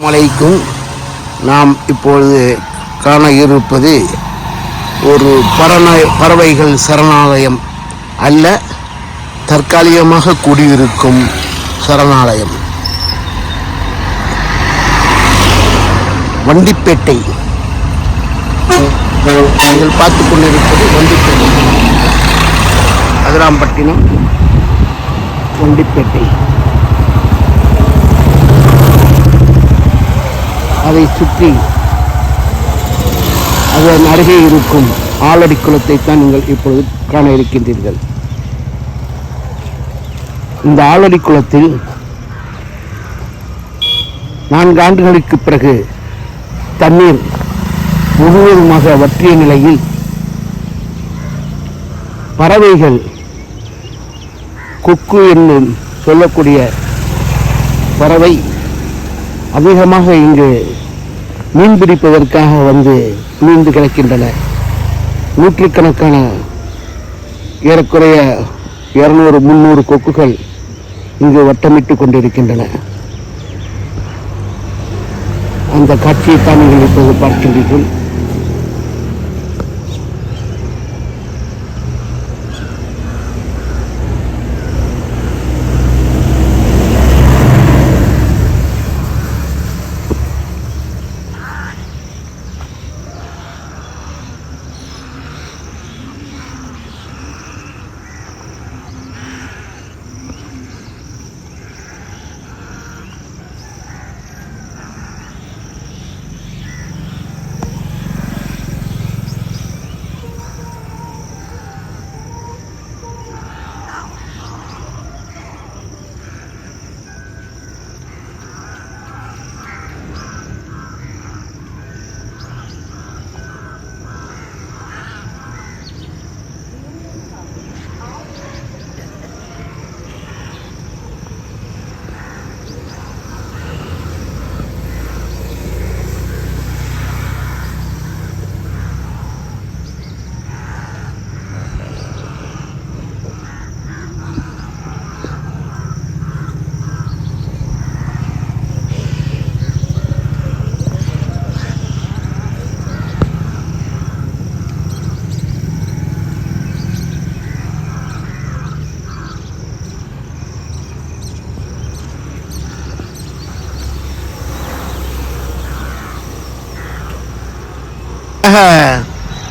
அலைக்கும். நாம் இப்பொழுது காண இருப்பது ஒரு பறவைகள் சரணாலயம் அல்ல, தற்காலிகமாக குடியிருக்கும் சரணாலயம். வண்டிப்பேட்டை நீங்கள் பார்த்து கொண்டிருப்பது வண்டிப்பேட்டை, அதிராம்பட்டினம் வண்டிப்பேட்டை. அதை சுற்றி அதன் அருகே இருக்கும் ஆலடி குளத்தை தான் நீங்கள் இப்பொழுது காண இருக்கின்றீர்கள். இந்த ஆலடி குளத்தில் 4 ஆண்டுகளுக்கு பிறகு தண்ணீர் முழுவதுமாக வற்றிய நிலையில் பறவைகள், கொக்கு என்று சொல்லக்கூடிய பறவை அதிகமாக இங்கு மீன் பிடிப்பதற்காக வந்து குளிர்ந்து கிடக்கின்றன. நூற்றுக்கணக்கான ஏறக்குறைய 200-300 கொக்குகள் இங்கு வட்டமிட்டு கொண்டிருக்கின்றன. அந்த காட்சியைத்தான் நீங்கள் இப்போது பார்க்கின்றீர்கள்.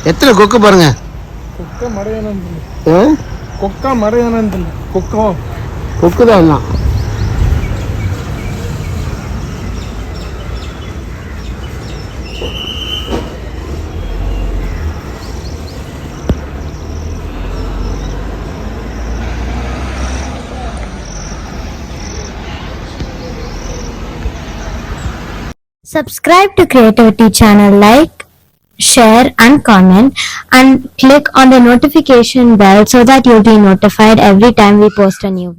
எத்தனை கொக்கு பாருங்க. கொக்கு தான் எல்லாம். Subscribe to Creativity channel, like, share and comment, and click on the notification bell so that you'll be notified every time we post a new video.